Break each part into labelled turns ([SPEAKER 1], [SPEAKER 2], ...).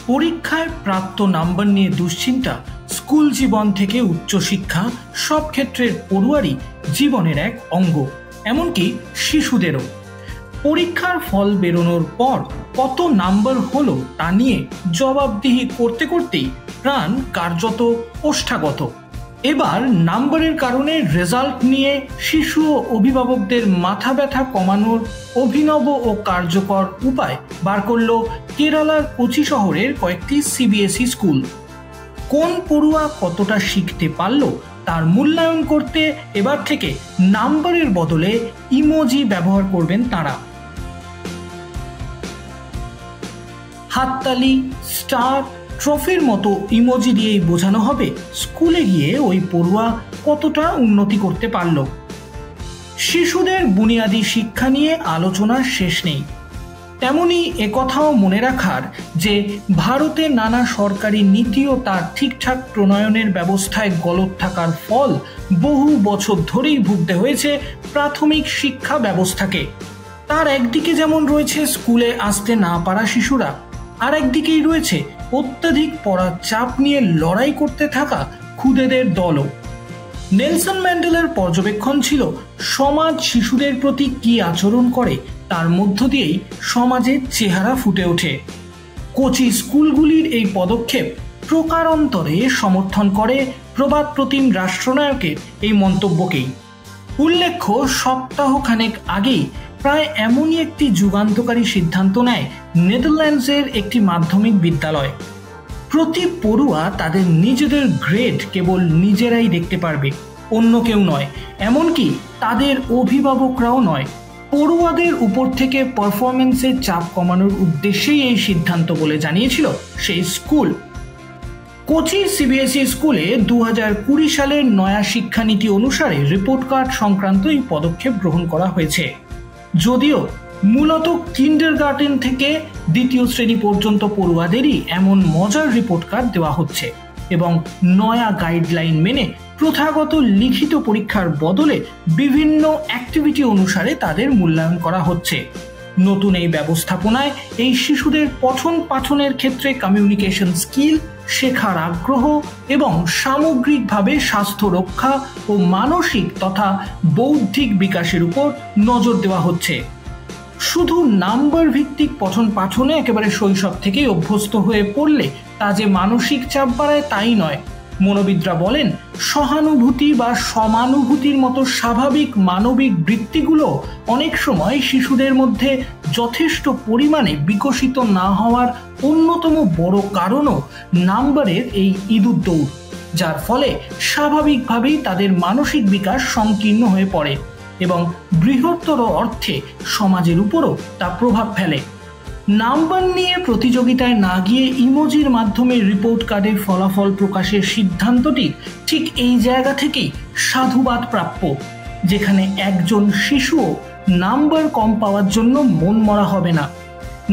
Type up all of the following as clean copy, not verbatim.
[SPEAKER 1] পরীক্ষায় প্রাপ্ত নাম্বার নিয়ে দুশ্চিন্তা স্কুল জীবন থেকে উচ্চশিক্ষা সব ক্ষেত্রের পড়ুয়ারই জীবনের এক অঙ্গ, এমনকি শিশুদেরও। পরীক্ষার ফল বেরোনোর পর কত নাম্বার হলো তা নিয়ে জবাবদিহি করতে করতেই প্রাণ কার্যত ওষ্ঠাগত। এবার নাম্বারের কারণে রেজাল্ট নিয়ে শিশু ও অভিভাবকদের মাথা ব্যথা কমানোর অভিনব ও কার্যকর উপায় বার করল কেরালার কোচি শহরের কয়েকটি সিবিএসই স্কুল। কোন পড়ুয়া কতটা শিখতে পারল তার মূল্যায়ন করতে এবার থেকে নাম্বারের বদলে ইমোজি ব্যবহার করবেন তারা। হাততালি, স্টার, ট্রফির মতো ইমোজি দিয়েই বোঝানো হবে স্কুলে গিয়ে ওই পড়ুয়া কতটা উন্নতি করতে পারল। শিশুদের বুনিয়াদী শিক্ষা নিয়ে আলোচনার শেষ নেই। তেমনি একথাও মনে রাখার যে ভারতে নানা সরকারি নীতি ও তার ঠিকঠাক প্রণয়নের ব্যবস্থায় গলদ থাকার ফল বহু বছর ধরেই ভুগতে হয়েছে প্রাথমিক শিক্ষা ব্যবস্থাকে। তার একদিকে যেমন রয়েছে স্কুলে আসতে না পারা শিশুরা, আর একদিকেই রয়েছে অত্যাধিক পড়ার চাপ নিয়ে লড়াই করতে থাকা খুদেদের দলও। নেলসন ম্যান্ডেলার পর্যবেক্ষণ ছিল সমাজ শিশুদের প্রতি কি আচরণ করে তার মধ্য দিয়েই সমাজের চেহারা ফুটে ওঠে। কোচি স্কুলগুলির এই পদক্ষেপ প্রকারান্তরে সমর্থন করে প্রবাদপ্রতিম রাষ্ট্রনায়কের এই মন্তব্যকেই। উল্লেখ্য, সপ্তাহখানেক আগেই প্রায় এমনই একটি যুগান্তকারী সিদ্ধান্ত নেয় নেদারল্যান্ডসের একটি মাধ্যমিক বিদ্যালয়। প্রতি পড়ুয়া তাদের নিজেদের গ্রেড কেবল নিজেরাই দেখতে পারবে, অন্য কেউ নয়, এমনকি তাদের অভিভাবকরাও নয়। পড়ুয়াদের উপর থেকে পারফরমেন্সের চাপ কমানোর উদ্দেশ্যেই এই সিদ্ধান্ত বলে জানিয়েছিল সেই স্কুল। কোচি সিবিএসই স্কুলে 2020 সালের নয়া শিক্ষানীতি অনুসারে রিপোর্ট কার্ড সংক্রান্ত এই পদক্ষেপ গ্রহণ করা হয়েছে। যদিও মূলত কিন্ডারগার্টেন থেকে দ্বিতীয় শ্রেণী পর্যন্ত পড়ুয়াদেরই এমন মজার রিপোর্ট কার্ড দেওয়া হচ্ছে এবং নয়া গাইডলাইন মেনে প্রথাগত লিখিত পরীক্ষার বদলে বিভিন্ন অ্যাক্টিভিটি অনুসারে তাদের মূল্যায়ন করা হচ্ছে। নতুন এই ব্যবস্থাপনায় এই শিশুদের পঠন পাঠনের ক্ষেত্রে কমিউনিকেশন স্কিল, শেখার আগ্রহ এবং সামগ্রিকভাবে স্বাস্থ্য রক্ষা ও মানসিক তথা বৌদ্ধিক বিকাশের উপর নজর দেওয়া হচ্ছে। শুধু নাম্বার ভিত্তিক পঠন পাঠনে একেবারে শৈশব থেকেই অভ্যস্ত হয়ে পড়লে তা যে মানসিক চাপ বাড়ায় তাই নয়। মনোবিদরা বলেন, সহানুভূতি বা সমানুভূতির মতো স্বাভাবিক মানবিক বৃত্তিগুলো অনেক সময় শিশুদের মধ্যে যথেষ্ট পরিমাণে বিকশিত না হওয়ার অন্যতম বড় কারণও নাম্বারের এই ইঁদুর দৌড়, যার ফলে স্বাভাবিকভাবেই তাদের মানসিক বিকাশ সংকীর্ণ হয়ে পড়ে এবং বৃহত্তর অর্থে সমাজের উপরও তা প্রভাব ফেলে। নাম্বার নিয়ে প্রতিযোগিতায় না গিয়ে ইমোজির মাধ্যমে রিপোর্ট কার্ডের ফলাফল প্রকাশের সিদ্ধান্তটি ঠিক এই জায়গা থেকেই সাধুবাদ প্রাপ্য, যেখানে একজন শিশুও নাম্বার কম পাওয়ার জন্য মন মরা হবে না,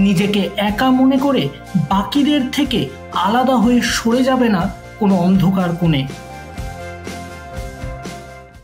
[SPEAKER 1] নিজেকে একা মনে করে বাকিদের থেকে আলাদা হয়ে সরে যাবে না কোনো অন্ধকার কোণে।